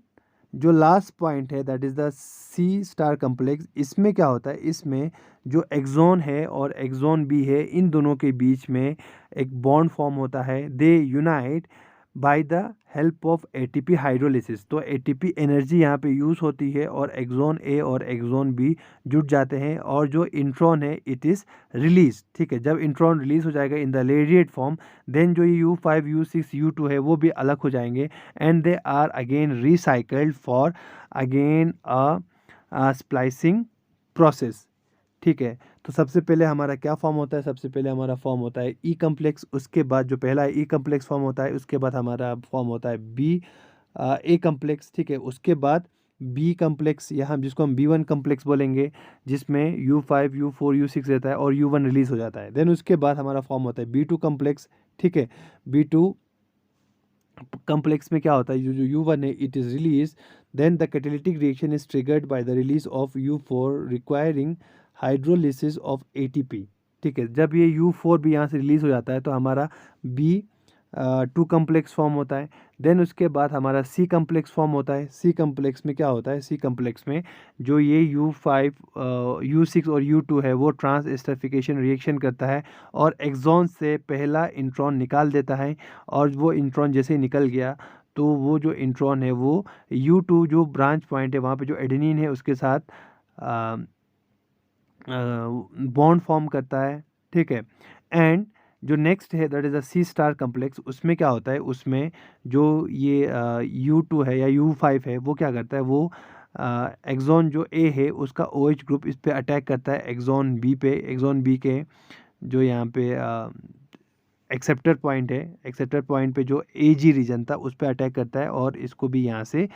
जो लास्ट पॉइंट है that is the C star complex, इसमें क्या होता है, इसमें जो एक्सॉन है और एक्सॉन बी है, इन दोनों के बीच में एक बॉन्ड फॉर्म होता है, दे unite by the help of ATP hydrolysis. तो एटीपी एनर्जी यहाँ पे यूज़ होती है और एक्सॉन ए और एक्सॉन बी जुड़ जाते हैं और जो इंट्रॉन है इट इज़ रिलीज। ठीक है, जब इंट्रॉन रिलीज हो जाएगा इन द लेरिएट फॉर्म, देन जो ये U5 U6 U2 है वो भी अलग हो जाएंगे and they are again recycled for again a splicing process. ठीक है, तो सबसे पहले हमारा क्या फॉर्म होता है, सबसे पहले हमारा फॉर्म होता है ई कम्प्लेक्स, उसके बाद जो पहला ई कम्प्लेक्स फॉर्म होता है उसके बाद हमारा फॉर्म होता है बी ए कम्प्लेक्स। ठीक है, उसके बाद बी कम्प्लेक्स, यहाँ जिसको हम B1 कम्प्लेक्स बोलेंगे, जिसमें U5 U4 U6 रहता है और U1 रिलीज हो जाता है। देन उसके बाद हमारा फॉर्म होता है B2 कम्प्लेक्स। ठीक है, B2 कम्प्लेक्स में क्या होता है, जो U1 है it is release, then the catalytic reaction is triggered by the release of U4 requiring hydrolysis of ATP। ठीक है, जब ये U4 भी यहाँ से रिलीज हो जाता है तो हमारा B2 कम्प्लेक्स फॉर्म होता है। देन उसके बाद हमारा C कम्प्लेक्स फॉर्म होता है। C कम्प्लेक्स में क्या होता है, C कम्प्लेक्स में जो ये U5 U6 और U2 है वो ट्रांस एस्टरिफिकेशन रिएक्शन करता है और एक्सॉन से पहला इंट्रॉन निकाल देता है और वो इंट्रॉन जैसे ही निकल गया तो वो जो इंट्रॉन है वो U2 जो ब्रांच पॉइंट है वहाँ पे जो एडेनिन है उसके साथ बॉन्ड फॉर्म करता है। ठीक है, एंड जो नेक्स्ट है that is a C star complex, उसमें क्या होता है, उसमें जो ये U2 है या U5 है वो क्या करता है, वो एक्सॉन जो ए है उसका OH ग्रुप इस पे अटैक करता है एक्सॉन बी पे, एक्सॉन बी के जो यहाँ पे एक्सेप्टर पॉइंट है, एक्सेप्टर पॉइंट पे जो AG रीजन था उस पर अटैक करता है और इसको भी यहाँ से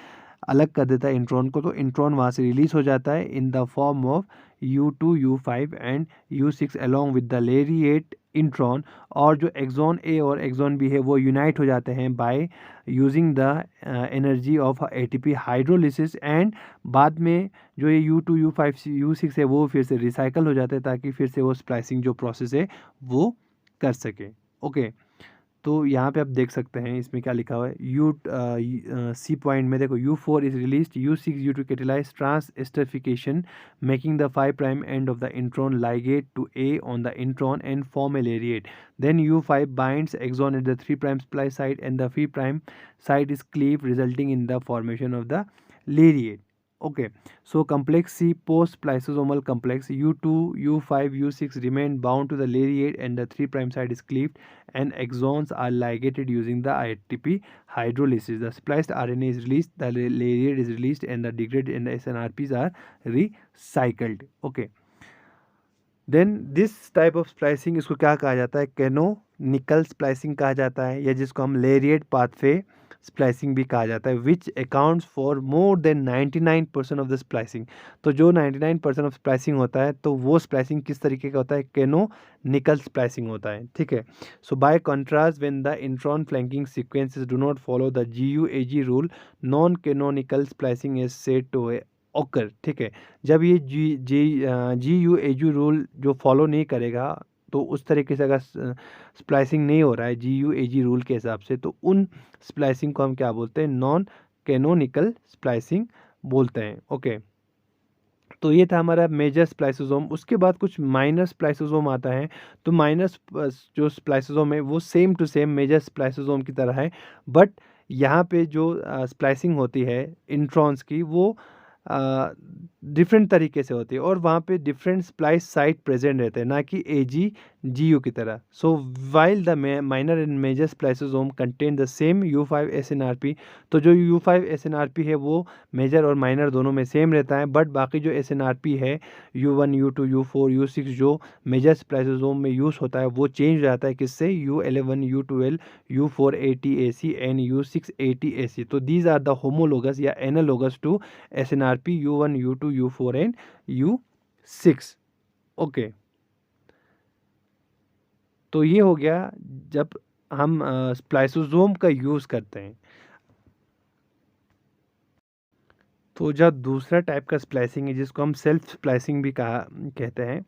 अलग कर देता है इंट्रॉन को। तो इंट्रॉन वहाँ से रिलीज हो जाता है in the form of U2 U5 and U6 along with the lariat intron, और जो एक्सॉन ए और एक्सॉन बी है वो यूनाइट हो जाते हैं by using the energy of ATP hydrolysis and बाद में जो ये U2 U5 U6 है वो फिर से रिसाइकल हो जाते हैं ताकि फिर से वो स्प्लाइसिंग जो प्रोसेस है वो कर सके। ओके, तो यहाँ पे आप देख सकते हैं इसमें क्या लिखा हुआ है, सी पॉइंट में देखो U4 is release, U6 U2 catalyse trans esterification making the 5 prime end of the intron ligate to A on the intron and form a lariat. Then U5 binds exon at the 3 prime splice site and the 3 prime site is cleaved resulting in the formation of the lariat. Okay, so complex C post spliceosomal complex U2 U5 U6 remain bound to the lariat and the 3 prime site is cleaved and exons are ligated using the ATP hydrolysis. The spliced RNA is released, the lariat is released and the degraded and the SNRPs are recycled. Okay, then this type of splicing इसको क्या कहा जाता है, canonical splicing कहा जाता है या जिसको हम लेरिएट पाथवे स्प्लाइसिंग भी कहा जाता है, which accounts for more than 99% of the splicing. तो जो 99% ऑफ स्प्लाइसिंग होता है तो वो स्प्लाइसिंग किस तरीके का होता है, कैनोनिकल स्प्लाइसिंग होता है। ठीक है, so by contrast when the intron flanking sequences do not follow the GU-AG rule, non canonical splicing is said to occur. ठीक है, जब ये GU-AG रूल जो फॉलो नहीं करेगा तो उस तरीके से अगर स्प्लाइसिंग नहीं हो रहा है GU-AG रूल के हिसाब से तो उन स्प्लाइसिंग को हम क्या बोलते हैं, नॉन कैनोनिकल स्प्लाइसिंग बोलते हैं। ओके, तो ये था हमारा मेजर स्प्लाइसोसोम। उसके बाद कुछ माइनर स्प्लाइसोसोम आता है, तो माइनर जो स्प्लाइसोसोम है वो same to same major spliceosome की तरह है, बट यहाँ पे जो स्प्लाइसिंग होती है इंट्रॉन्स की वो डिफरेंट तरीके से होती है और वहाँ पे डिफरेंट स्प्लाइस साइट प्रेजेंट रहते हैं, ना कि AG GU की तरह। So while the minor and major spliceosome contain the same U5 SNRP, तो जो U5 SNRP है वो मेजर और माइनर दोनों में सेम रहता है, बट बाकी जो SNRP है U1 U2 U4 U6 जो मेजर स्प्लाइसोसोम में यूज़ होता है वो चेंज हो जाता है किससे, U11 U12 U4 ATAC and U6 ATAC। तो दीज आर द होमोलोगस या analogous to SNRP U1 U2 U4 and U6। Okay, तो ये हो गया जब हम स्प्लाइसोसोम का यूज़ करते हैं। तो जब दूसरा टाइप का स्प्लाइसिंग है जिसको हम सेल्फ स्प्लाइसिंग भी कहते हैं,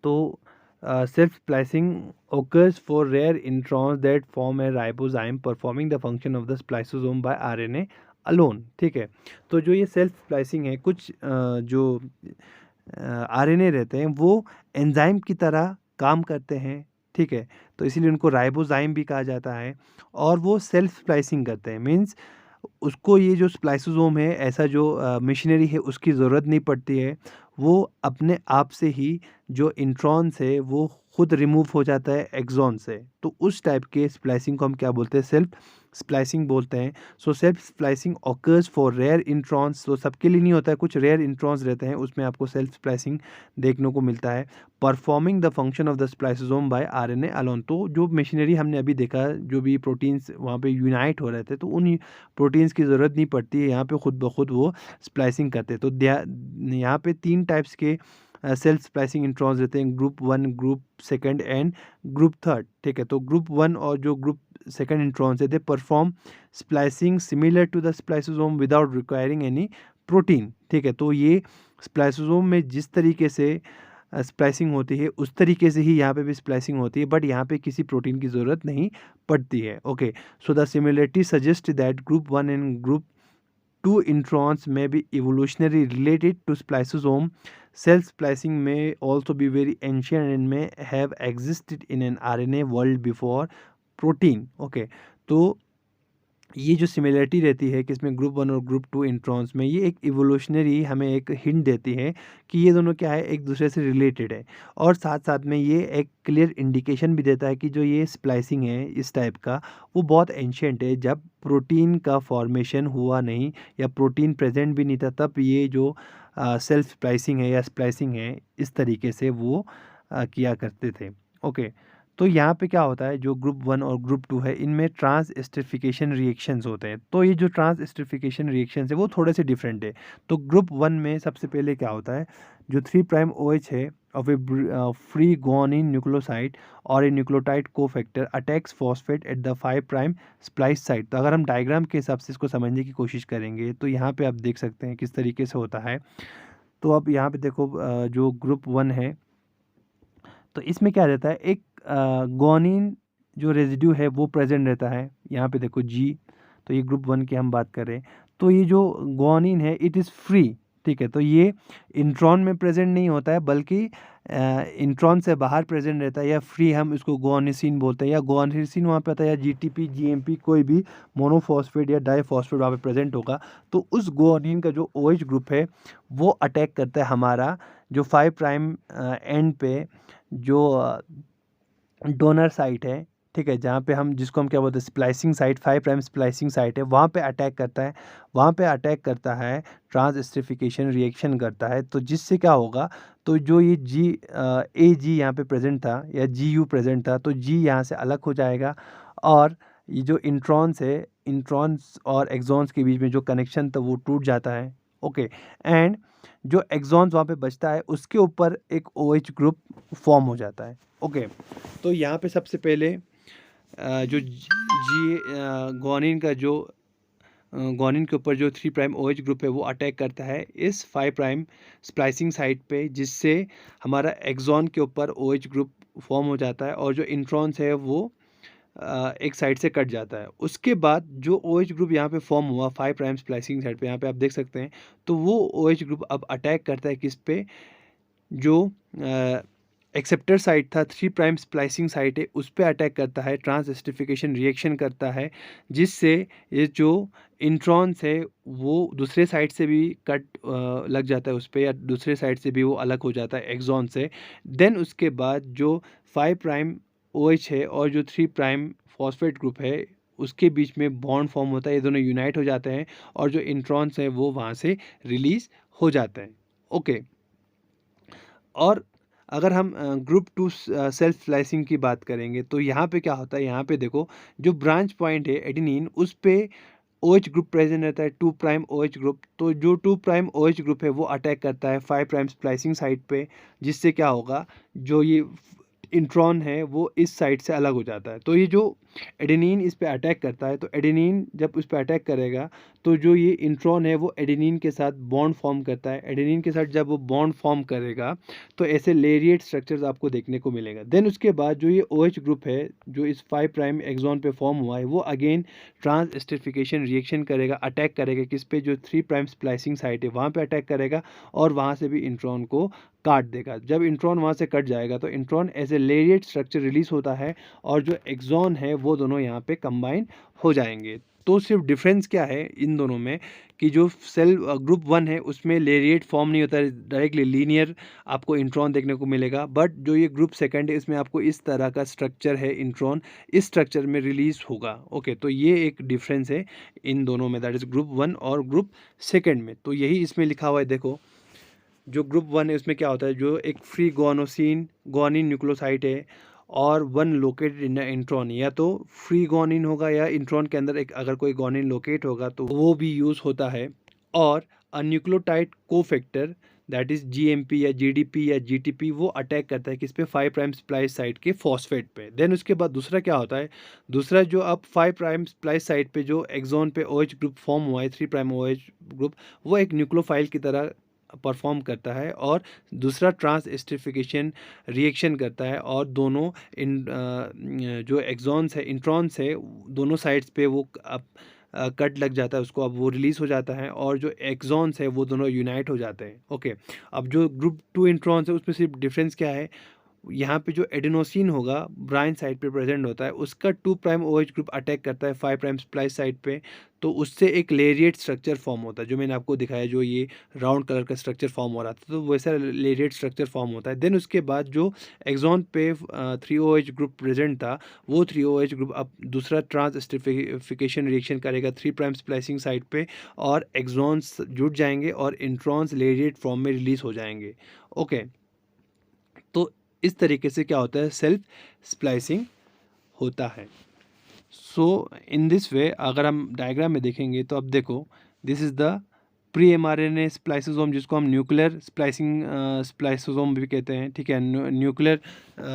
तो self splicing occurs for rare introns that form a ribozyme performing the function of the spliceosome by RNA alone, ठीक है। तो जो ये सेल्फ स्प्लाइसिंग है, कुछ जो आरएनए रहते हैं वो एंजाइम की तरह काम करते हैं, ठीक है। तो इसीलिए उनको राइबोजाइम भी कहा जाता है और वो सेल्फ स्प्लाइसिंग करते हैं। मीन्स उसको ये जो स्प्लाइसोसोम है, ऐसा जो मशीनरी है उसकी ज़रूरत नहीं पड़ती है। वो अपने आप से ही जो इंट्रॉन्स है वो खुद रिमूव हो जाता है एक्सॉन से। तो उस टाइप के स्प्लाइसिंग को हम क्या बोलते हैं? सेल्फ स्प्लाइसिंग बोलते हैं। So self splicing occurs for rare introns. तो सबके लिए नहीं होता है, कुछ रेयर इंट्रॉन्स रहते हैं, उसमें आपको सेल्फ स्प्लाइसिंग देखने को मिलता है। Performing the function of the spliceosome by RNA alone. तो जो मशीनरी हमने अभी देखा, जो भी प्रोटीन्स वहाँ पे यूनाइट हो रहे थे, तो उन प्रोटीन्स की ज़रूरत नहीं पड़ती है, यहाँ पे खुद ब खुद वो स्प्लाइसिंग करते हैं। तो यहाँ पे 3 टाइप्स के सेल्फ स्प्लाइसिंग इंट्रॉन्स रहते हैं, ग्रुप 1, ग्रुप 2 एंड ग्रुप 3, ठीक है। तो ग्रुप 1 और जो ग्रुप 2 इंट्रॉन्स है, they perform splicing similar to the spliceosome without requiring any protein, ठीक है। तो ये स्प्लाइसोसोम में जिस तरीके से स्प्लाइसिंग होती है उस तरीके से ही यहाँ पे भी स्प्लाइसिंग होती है, बट यहाँ पे किसी प्रोटीन की ज़रूरत नहीं पड़ती है। Okay, so the similarity suggest that group 1 and group 2 introns may be evolutionary related to spliceosome. Self splicing may also be very ancient and may have existed in an RNA world before protein. Okay, तो ये जो similarity रहती है किसमें, group 1 और group 2 introns में, ये एक इवोल्यूशनरी हमें एक हिंट देती है कि ये दोनों क्या है, एक दूसरे से रिलेटेड है। और साथ साथ में ये एक क्लियर इंडिकेशन भी देता है कि जो ये स्प्लाइसिंग है इस टाइप का, वो बहुत एंशियंट है, जब प्रोटीन का फॉर्मेशन हुआ नहीं या प्रोटीन प्रेजेंट भी नहीं था, तब ये जो सेल्फ स्प्लाइसिंग है या स्प्लाइसिंग है इस तरीके से वो किया करते थे। ओके, तो यहाँ पे क्या होता है, जो ग्रुप 1 और ग्रुप 2 है, इनमें ट्रांसएस्टरिफिकेशन रिएक्शंस होते हैं। तो ये जो ट्रांसएस्टरिफिकेशन रिएक्शंस है वो थोड़े से डिफरेंट है। तो ग्रुप 1 में सबसे पहले क्या होता है, जो 3 प्राइम OH है of a free guanine nucleoside or a nucleotide cofactor attacks phosphate at the 5 prime splice site. तो अगर हम डायग्राम के हिसाब से इसको समझने की कोशिश करेंगे तो यहाँ पे आप देख सकते हैं किस तरीके से होता है। तो अब यहाँ पे देखो, जो ग्रुप 1 है, तो इसमें क्या रहता है, एक गुआनिन जो रेजिड्यू है वो प्रेजेंट रहता है। यहाँ पे देखो G, तो ये ग्रुप 1 की हम बात कर रहे हैं। तो ये जो गुआनिन है इट इज़ फ्री, ठीक है। तो ये इंट्रॉन में प्रेजेंट नहीं होता है, बल्कि इंट्रॉन से बाहर प्रेजेंट रहता है, या फ्री हम इसको गुआनिसिन बोलते हैं, या गुआनिसिन वहाँ पे आता है, या GTP GMP कोई भी मोनोफॉस्फेट या डाईफॉस्फेट वहाँ पे प्रेजेंट होगा। तो उस गुआनिन का जो OH ग्रुप है वो अटैक करता है हमारा जो 5 प्राइम एंड पे जो डोनर साइट है, ठीक है, जहाँ पे हम, जिसको हम क्या बोलते हैं, splicing site, 5 prime splicing site है, वहाँ पे अटैक करता है। वहाँ पे अटैक करता है, ट्रांसएस्टरिफिकेशन रिएक्शन करता है। तो जिससे क्या होगा, तो जो ये AG यहाँ पे प्रेजेंट था या GU प्रेजेंट था, तो G यहाँ से अलग हो जाएगा, और ये जो इंट्रॉन्स है, इंट्रॉन्स और एक्सॉन्स के बीच में जो कनेक्शन था वो टूट जाता है। ओके, एंड जो एक्सॉन्स वहाँ पे बचता है उसके ऊपर एक OH ग्रुप फॉर्म हो जाता है। ओके, तो यहाँ पे सबसे पहले जो गुआनिन का जो गुआनिन के ऊपर जो 3 प्राइम OH ग्रुप है वो अटैक करता है इस 5 प्राइम स्प्लाइसिंग साइट पे, जिससे हमारा एक्सॉन के ऊपर OH ग्रुप फॉर्म हो जाता है, और जो इंट्रॉन्स है वो एक साइड से कट जाता है। उसके बाद जो OH ग्रुप यहाँ पे फॉर्म हुआ 5 प्राइम स्प्लाइसिंग साइड पे, यहाँ पे आप देख सकते हैं, तो वो OH ग्रुप अब अटैक करता है किस पे, जो एक्सेप्टर साइट था, 3 प्राइम स्प्लाइसिंग साइट है, उस पे अटैक करता है, ट्रांसएस्टरिफिकेशन रिएक्शन करता है, जिससे ये जो इंट्रॉन्स है वो दूसरे साइड से भी कट लग जाता है उस पे, या दूसरे साइड से भी वो अलग हो जाता है एक्सॉन से। देन उसके बाद जो 5 प्राइम OH है और जो 3 प्राइम फॉस्फेट ग्रुप है उसके बीच में बॉन्ड फॉर्म होता है, ये दोनों यूनाइट हो जाते हैं, और जो इंट्रॉन्स हैं वो वहाँ से रिलीज हो जाते हैं। ओके, और अगर हम ग्रुप 2 सेल्फ स्प्लाइसिंग की बात करेंगे तो यहाँ पे क्या होता है, यहाँ पे देखो जो ब्रांच पॉइंट है एडेनिन, उस पे OH ग्रुप प्रेजेंट रहता है, 2 प्राइम OH ग्रुप। तो जो 2 प्राइम OH ग्रुप है वो अटैक करता है 5 प्राइम स्प्लाइसिंग साइट पे, जिससे क्या होगा, जो ये इंट्रॉन है वो इस साइड से अलग हो जाता है। तो ये जो एडेनिन इस पे अटैक करता है, तो एडेनिन जब उस पे अटैक करेगा तो जो ये इंट्रॉन है वो एडेनिन के साथ बॉन्ड फॉर्म करता है। एडेनिन के साथ जब वो बॉन्ड फॉर्म करेगा तो ऐसे लेरिएट स्ट्रक्चर्स आपको देखने को मिलेगा। देन उसके बाद जो ये OH ग्रुप है जो इस 5 प्राइम एक्सॉन पे फॉर्म हुआ है वो अगेन ट्रांसएस्टरिफिकेशन रिएक्शन करेगा, अटैक करेगा किस पे, जो 3 प्राइम स्प्लाइसिंग साइट है वहाँ पे अटैक करेगा और वहाँ से भी इंट्रॉन को काट देगा। जब इंट्रॉन वहाँ से कट जाएगा तो intron as a lariat structure release होता है और जो एक्सॉन है वो दोनों यहाँ पे कंबाइन हो जाएंगे। तो सिर्फ डिफरेंस क्या है इन दोनों में कि जो सेल ग्रुप 1 है उसमें लेरिएट फॉर्म नहीं होता है, डायरेक्टली लीनियर आपको इंट्रॉन देखने को मिलेगा। बट जो ये ग्रुप सेकंड है इसमें आपको इस तरह का स्ट्रक्चर है, इंट्रॉन इस स्ट्रक्चर में रिलीज होगा। ओके, तो ये एक डिफरेंस है इन दोनों में, दैट इज ग्रुप 1 और ग्रुप सेकेंड में। तो यही इसमें लिखा हुआ है, देखो जो ग्रुप 1 है उसमें क्या होता है, जो एक फ्री गोनोसिन गोनिन न्यूक्लियोसाइड है और वन लोकेटेड इन इंट्रॉन, या तो फ्री गोनिन होगा या इंट्रॉन के अंदर एक अगर कोई गोनिन लोकेट होगा तो वो भी यूज़ होता है। और अ nucleotide cofactor that is GMP या GDP या GTP वो अटैक करता है किस पे, 5 प्राइम स्प्लाइस साइट के फॉस्फेट पे। देन उसके बाद दूसरा क्या होता है, दूसरा जो अब 5 प्राइम स्प्लाइस साइट पे जो एक्सॉन पे OH ग्रुप फॉर्म हुआ है 3 प्राइम OH ग्रुप, वो एक न्यूक्लियोफाइल की तरह परफॉर्म करता है और दूसरा ट्रांसएस्टरिफिकेशन रिएक्शन करता है और दोनों इन जो एक्सॉन्स है इंट्रॉन्स है दोनों साइड्स पे वो कट लग जाता है उसको, अब वो रिलीज हो जाता है और जो एक्सॉन्स है वो दोनों यूनाइट हो जाते हैं। ओके, अब जो ग्रुप 2 इंट्रॉन्स है उसमें सिर्फ डिफरेंस क्या है, यहाँ पे जो एडेनोसिन होगा ब्राइन साइड पे प्रेजेंट होता है, उसका 2 प्राइम OH ग्रुप अटैक करता है 5 प्राइम स्प्लाइस साइड पे, तो उससे एक लेरिएट स्ट्रक्चर फॉर्म होता है जो मैंने आपको दिखाया, जो ये राउंड कलर का स्ट्रक्चर फॉर्म हो रहा था, तो वैसा लेरिएट स्ट्रक्चर फॉर्म होता है। देन उसके बाद जो एक्सॉन पे 3OH ग्रुप प्रेजेंट था वो 3OH ग्रुप अब दूसरा ट्रांसएस्टरिफिकेशन रिएक्शन करेगा 3 प्राइम स्प्लाइसिंग साइड पे और एक्सॉन्स जुड़ जाएंगे और इंट्रॉन्स लेरिएट फॉर्म में रिलीज हो जाएंगे। ओके, तो इस तरीके से क्या होता है, सेल्फ स्प्लाइसिंग होता है। सो इन दिस वे अगर हम डायग्राम में देखेंगे तो अब देखो, this is the pre mRNA spliceosome जिसको हम न्यूक्लियर स्प्लाइसिंग स्प्लाइसोसोम भी कहते हैं, ठीक है, न्यूक्लियर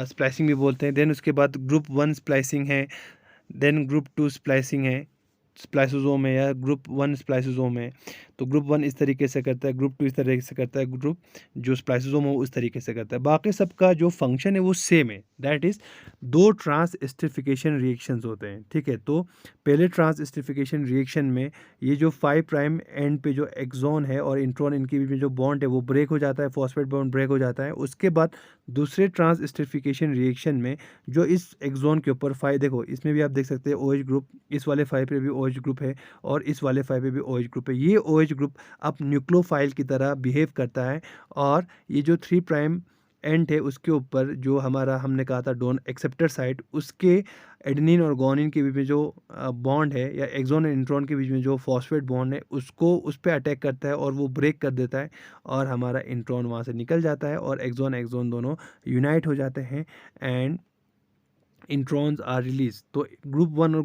स्प्लाइसिंग भी बोलते हैं। देन उसके बाद ग्रुप 1 स्प्लाइसिंग है, देन ग्रुप 2 स्प्लाइसिंग है, स्प्लाइसोसोम है या ग्रुप 1 स्प्लाइसोसोम है। तो ग्रुप 1 इस तरीके से करता है, ग्रुप 2 इस तरीके से करता है, ग्रुप जो स्प्लाइसोसोम है उस तरीके से करता है। बाकी सबका जो फंक्शन है वो सेम है, दैट इज़ 2 ट्रांसएस्टरिफिकेशन रिएक्शंस होते हैं, ठीक है। तो पहले ट्रांसएस्टरिफिकेशन रिएक्शन में ये जो 5 प्राइम एंड पे जो एक्सॉन है और इंट्रॉन इनके बीच में जो बॉन्ड है वो ब्रेक हो जाता है, फॉस्फेट बॉन्ड ब्रेक हो जाता है। उसके बाद दूसरे ट्रांसएस्टरिफिकेशन रिएक्शन में जो इस एक्सॉन के ऊपर 5, देखो इसमें भी आप देख सकते हैं OH ग्रुप, इस वाले 5 पे भी OH ग्रुप है और इस वाले 5 पे भी OH ग्रुप है। ये OH ग्रुप अब न्यूक्लियोफाइल की तरह बिहेव करता है और ये जो 3 प्राइम एंड है उसके ऊपर जो हमारा हमने कहा था डोन एक्सेप्टर साइट, उसके एडेनिन और गोनिन के बीच में जो बॉन्ड है या एक्सॉन और इंट्रॉन के बीच में जो फॉस्फेट बॉन्ड है उसको उस पर अटैक करता है और वो ब्रेक कर देता है और हमारा इंट्रॉन वहाँ से निकल जाता है और एक्सॉन एक्सॉन दोनों यूनाइट हो जाते हैं एंड इंट्रॉन्स आर रिलीज। तो ग्रुप 1 और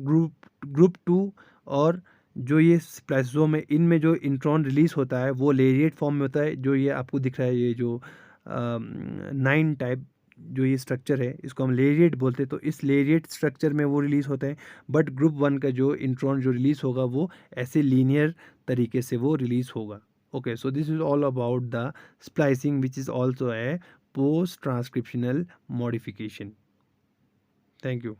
ग्रुप 2 और जो ये स्प्लाइसोसोम है इनमें जो इंट्रॉन रिलीज होता है वो लेरिएट फॉर्म में होता है, जो ये आपको दिख रहा है, ये जो 9 टाइप जो ये स्ट्रक्चर है इसको हम लेरिएट बोलते हैं। तो इस लेरिएट स्ट्रक्चर में वो रिलीज होते हैं, बट ग्रुप 1 का जो इंट्रॉन जो रिलीज होगा वो ऐसे लीनियर तरीके से वो रिलीज होगा। Okay, so this is all about the splicing which is also a post transcriptional modification. Thank you.